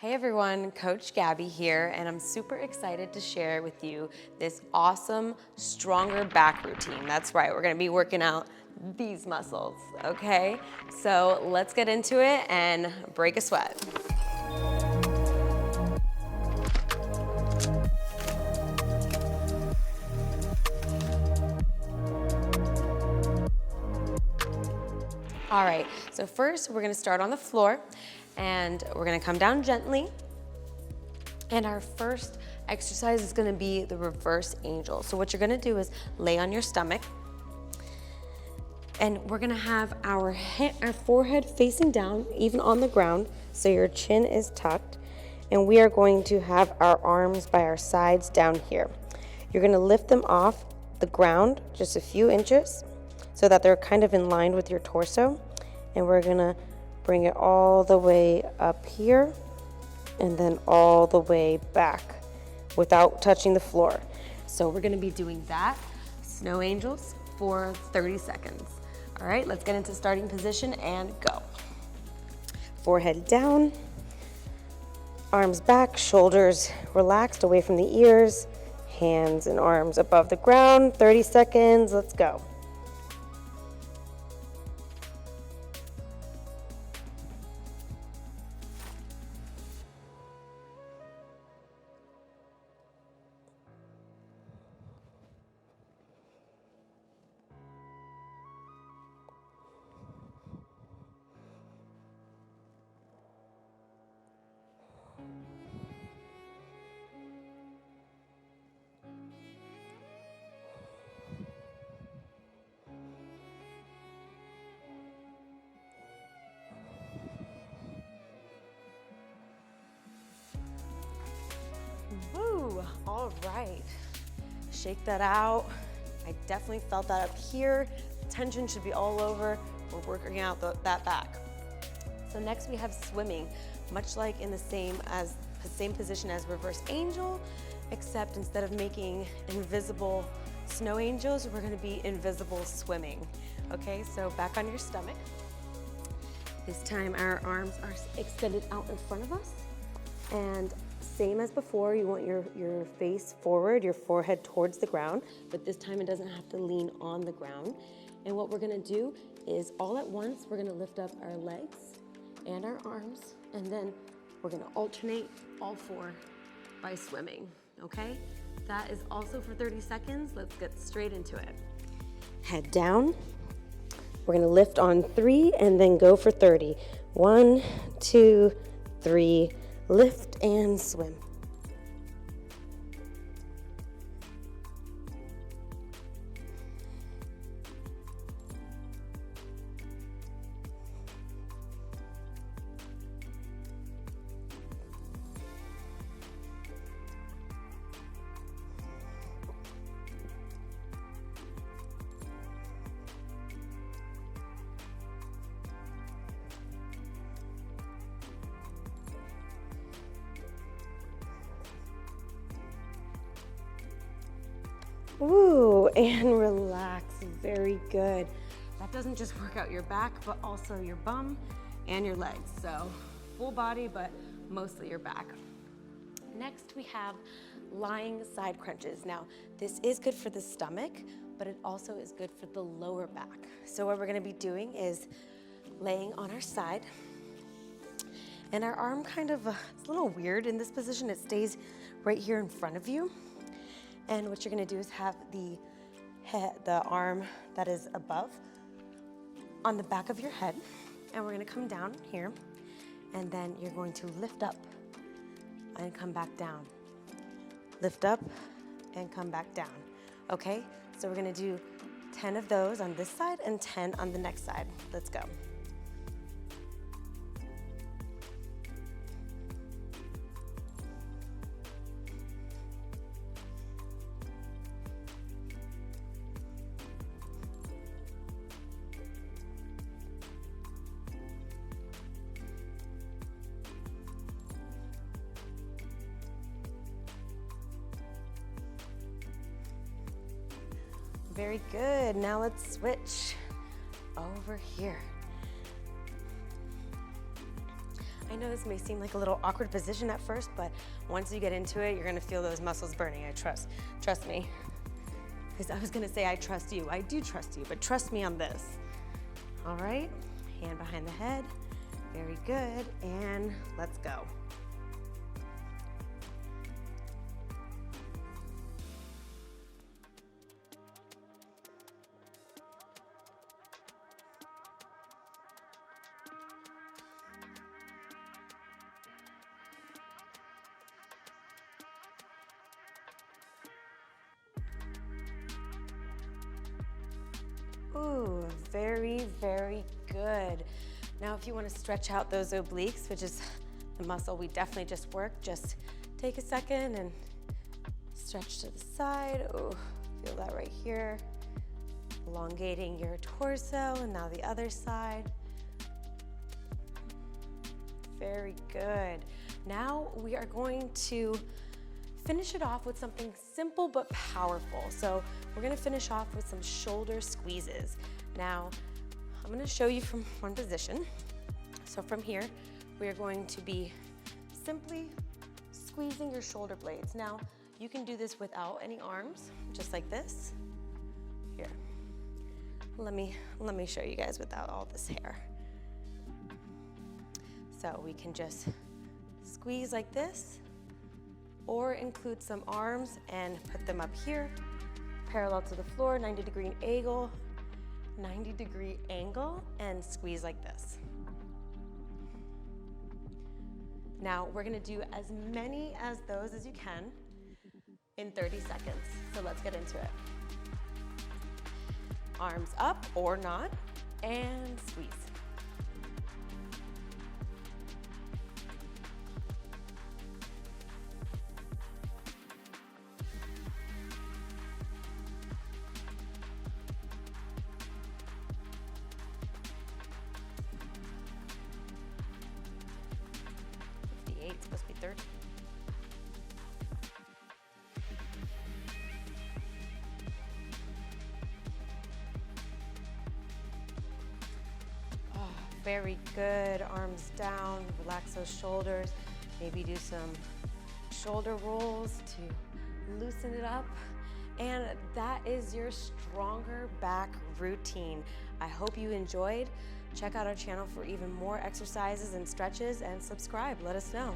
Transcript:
Hey everyone, Coach Gaby here, and I'm super excited to share with you this awesome, stronger back routine. That's right, we're gonna be working out these muscles, okay? So let's get into it and break a sweat. All right, so first we're gonna start on the floor and we're gonna come down gently. And our first exercise is gonna be the reverse angel. So what you're gonna do is lay on your stomach and we're gonna have our forehead facing down, even on the ground, so your chin is tucked. And we are going to have our arms by our sides down here. You're gonna lift them off the ground just a few inches so that they're kind of in line with your torso. And we're gonna bring it all the way up here and then all the way back without touching the floor. So we're gonna be doing that, snow angels, for 30 seconds. All right, let's get into starting position and go. Forehead down, arms back, shoulders relaxed away from the ears, hands and arms above the ground, 30 seconds, let's go. Woo, all right. Shake that out. I definitely felt that up here. Tension should be all over. We're working out that back. So next we have swimming, much like in the same position as reverse angel, except instead of making invisible snow angels, we're gonna be invisible swimming. Okay, so back on your stomach. This time our arms are extended out in front of us, and same as before, you want your face forward, your forehead towards the ground, but this time it doesn't have to lean on the ground. And what we're gonna do is all at once, we're gonna lift up our legs and our arms, and then we're gonna alternate all four by swimming, okay? That is also for 30 seconds. Let's get straight into it. Head down. We're gonna lift on 3 and then go for 30. 1, 2, 3, lift and swim. Ooh, and relax, very good. That doesn't just work out your back, but also your bum and your legs. So full body, but mostly your back. Next, we have lying side crunches. Now, this is good for the stomach, but it also is good for the lower back. So what we're gonna be doing is laying on our side, and our arm it's a little weird in this position. It stays right here in front of you. And what you're gonna do is have the arm that is above on the back of your head. And we're gonna come down here, and then you're going to lift up and come back down. Lift up and come back down, okay? So we're gonna do 10 of those on this side and 10 on the next side. Let's go. Very good. Now let's switch over here. I know this may seem like a little awkward position at first, but once you get into it, you're gonna feel those muscles burning, trust me. Because I was gonna say I trust you, I do trust you, but trust me on this. All right, hand behind the head, very good, and let's go. Ooh, very, very good. Now, if you want to stretch out those obliques, which is the muscle we definitely just worked, just take a second and stretch to the side. Ooh, feel that right here. Elongating your torso, and now the other side. Very good. Now we are going to finish it off with something simple but powerful. So we're gonna finish off with some shoulder squeezes. Now, I'm gonna show you from one position. So from here, we are going to be simply squeezing your shoulder blades. Now, you can do this without any arms, just like this. Here, let me show you guys without all this hair. So we can just squeeze like this, or include some arms and put them up here, parallel to the floor, 90-degree angle, and squeeze like this. Now, we're gonna do as many as those as you can in 30 seconds. So let's get into it. Arms up or not, and squeeze. It's supposed to be 30. Oh, very good. Arms down, relax those shoulders. Maybe do some shoulder rolls to loosen it up. And that is your stronger back routine. I hope you enjoyed. Check out our channel for even more exercises and stretches, and subscribe. Let us know.